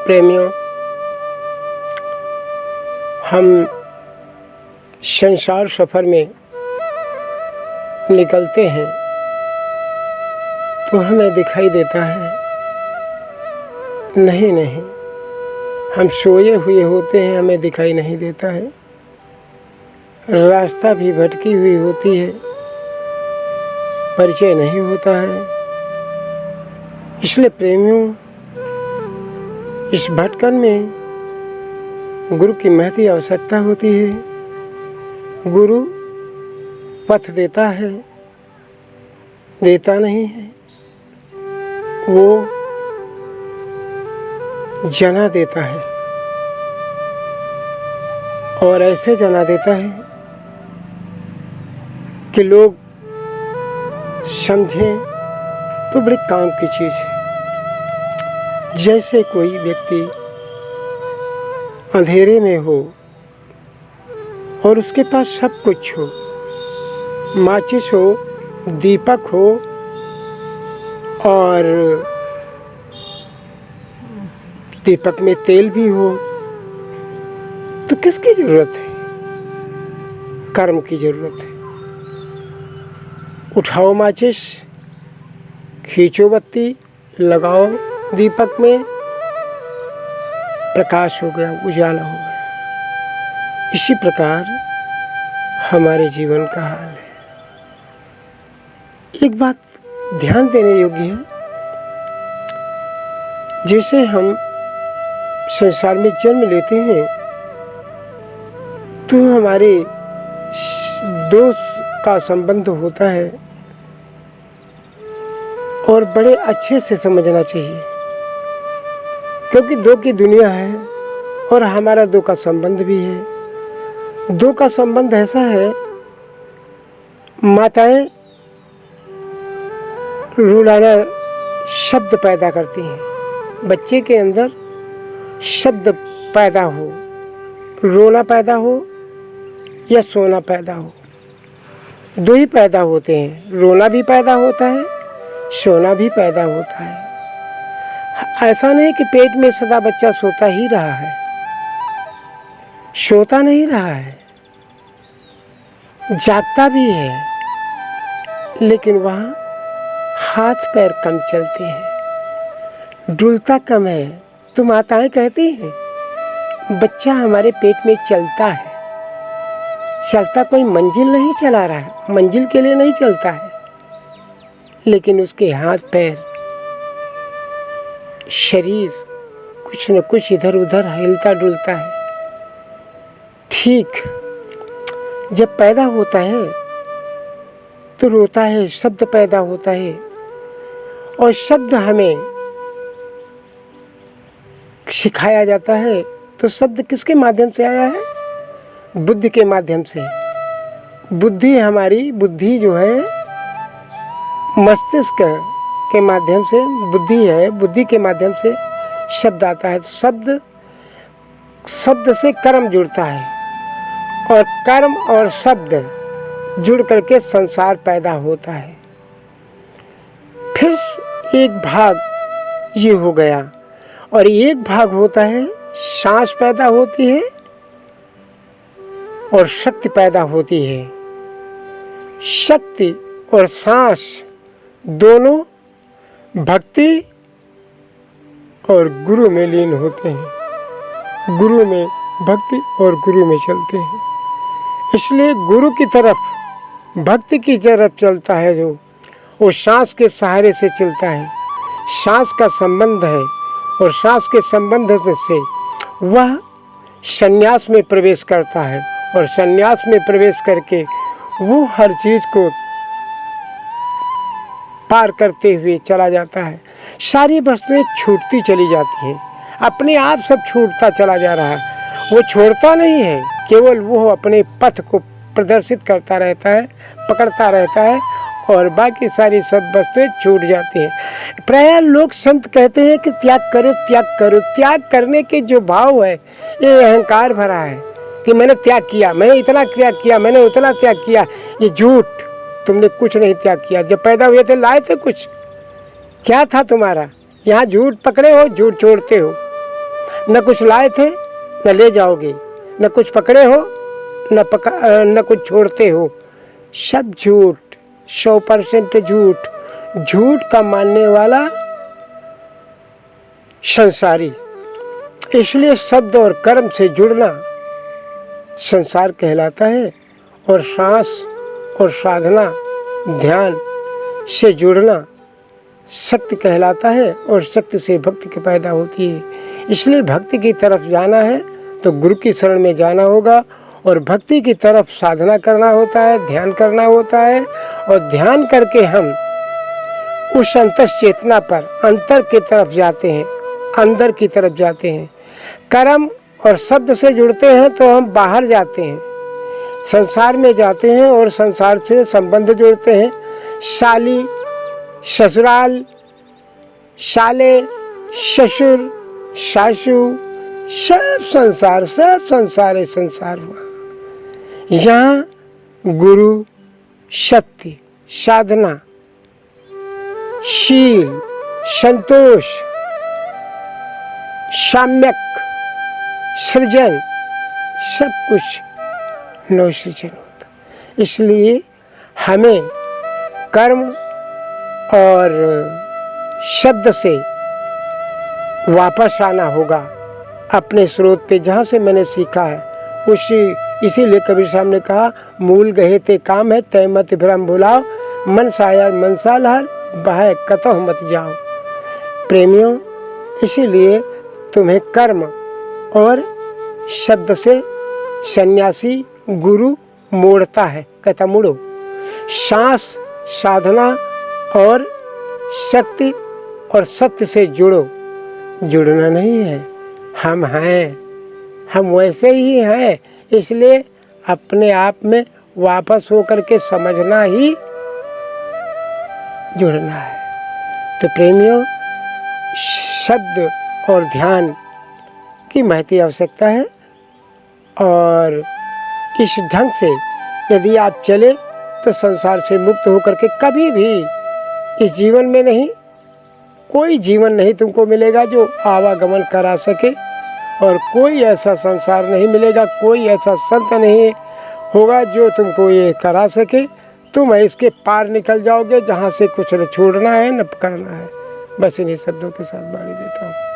प्रेमियों, हम संसार सफ़र में निकलते हैं तो हमें दिखाई देता है नहीं, हम सोए हुए होते हैं, हमें दिखाई नहीं देता है। रास्ता भी भटकी हुई होती है, परिचय नहीं होता है। इसलिए प्रेमियों, इस भटकन में गुरु की महती आवश्यकता होती है। गुरु पथ देता है, देता नहीं है, वो जना देता है और ऐसे जना देता है कि लोग समझें तो बड़े काम की चीज़ है। जैसे कोई व्यक्ति अंधेरे में हो और उसके पास सब कुछ हो, माचिस हो, दीपक हो और दीपक में तेल भी हो, तो किसकी ज़रूरत है? कर्म की ज़रूरत है। उठाओ माचिस, खींचो बत्ती, लगाओ दीपक में, प्रकाश हो गया, उजाला हो गया। इसी प्रकार हमारे जीवन का हाल है। एक बात ध्यान देने योग्य है, जैसे हम संसार में जन्म लेते हैं तो हमारे दोस्त का संबंध होता है और बड़े अच्छे से समझना चाहिए, क्योंकि दो की दुनिया है और हमारा दो का संबंध भी है। दो का संबंध ऐसा है, माताएं रुलाना शब्द पैदा करती हैं। बच्चे के अंदर शब्द पैदा हो, रोना पैदा हो या सोना पैदा हो, दो ही पैदा होते हैं। रोना भी पैदा होता है, सोना भी पैदा होता है। ऐसा नहीं कि पेट में सदा बच्चा सोता ही रहा है, सोता नहीं रहा है, जागता भी है, लेकिन वहाँ हाथ पैर कम चलते हैं, डुलता कम है। तो माताएं कहती हैं बच्चा हमारे पेट में चलता है, चलता कोई मंजिल नहीं चला रहा है, मंजिल के लिए नहीं चलता है, लेकिन उसके हाथ पैर, शरीर कुछ न कुछ इधर उधर हिलता डुलता है। ठीक जब पैदा होता है तो रोता है, शब्द पैदा होता है, और शब्द हमें सिखाया जाता है। तो शब्द किसके माध्यम से आया है? बुद्धि के माध्यम से। बुद्धि, हमारी बुद्धि जो है मस्तिष्क के माध्यम से बुद्धि है, बुद्धि के माध्यम से शब्द आता है। तो शब्द से कर्म जुड़ता है और कर्म और शब्द जुड़ करके संसार पैदा होता है। फिर एक भाग ये हो गया और एक भाग होता है, सांस पैदा होती है और शक्ति पैदा होती है। शक्ति और सांस दोनों भक्ति और गुरु में लीन होते हैं, गुरु में भक्ति और गुरु में चलते हैं। इसलिए गुरु की तरफ, भक्ति की तरफ चलता है जो, वो सांस के सहारे से चलता है। सांस का संबंध है और सांस के संबंध में से वह संन्यास में प्रवेश करता है और संन्यास में प्रवेश करके वो हर चीज़ को पार करते हुए चला जाता है। सारी वस्तुएं छूटती चली जाती हैं, अपने आप सब छूटता चला जा रहा है। वो छोड़ता नहीं है, केवल वो अपने पथ को प्रदर्शित करता रहता है, पकड़ता रहता है और बाकी सारी सब वस्तुएं छूट जाती हैं। प्रायः लोग संत कहते हैं कि त्याग करो, त्याग करो। त्याग करने के जो भाव है, ये अहंकार भरा है कि मैंने त्याग किया, मैंने इतना त्याग किया, मैंने उतना त्याग किया। ये झूठ, तुमने कुछ नहीं त्याग किया। जब पैदा हुए थे लाए थे कुछ, क्या था तुम्हारा? यहाँ झूठ पकड़े हो, झूठ छोड़ते हो। न कुछ लाए थे न ले जाओगे, न कुछ पकड़े हो न कुछ छोड़ते हो। सब झूठ, 100% झूठ। झूठ का मानने वाला संसारी। इसलिए शब्द और कर्म से जुड़ना संसार कहलाता है, और सांस और साधना ध्यान से जुड़ना शक्ति कहलाता है, और शक्ति से भक्ति की पैदा होती है। इसलिए भक्ति की तरफ जाना है तो गुरु की शरण में जाना होगा, और भक्ति की तरफ साधना करना होता है, ध्यान करना होता है, और ध्यान करके हम उस अंतस चेतना पर अंतर की तरफ जाते हैं, अंदर की तरफ जाते हैं। कर्म और शब्द से जुड़ते हैं तो हम बाहर जाते हैं, संसार में जाते हैं और संसार से संबंध जोड़ते हैं। साली, ससुराल, साले, ससुर, सासू, सब संसार है, संसार हुआ। यहाँ गुरु, शक्ति, साधना, शील, संतोष, साम्यक, सृजन, सब कुछ नव सृजन होता। इसलिए हमें कर्म और शब्द से वापस आना होगा अपने स्रोत पे, जहाँ से मैंने सीखा है इसीलिए कबीर साहब ने कहा, मूल गहे ते काम है तय मत भ्रम भुलाओ, मन सायर मनसाल हर बहाय कतहु मत जाओ। प्रेमियों, इसीलिए तुम्हें कर्म और शब्द से सन्यासी गुरु मोड़ता है, कहता मुड़ो। सांस, साधना और शक्ति और सत्य से जुड़ो। जुड़ना नहीं है, हम हैं, हम वैसे ही हैं। इसलिए अपने आप में वापस होकर के समझना ही जुड़ना है। तो प्रेमियों, शब्द और ध्यान की महती आवश्यकता है, और इस ढंग से यदि आप चले तो संसार से मुक्त होकर के कभी भी इस जीवन में नहीं, कोई जीवन नहीं तुमको मिलेगा जो आवागमन करा सके, और कोई ऐसा संसार नहीं मिलेगा, कोई ऐसा संत नहीं होगा जो तुमको ये करा सके। तुम इसके पार निकल जाओगे, जहाँ से कुछ न छोड़ना है न पकड़ना है। बस इन्हीं शब्दों के साथ बाड़ी देता हूँ।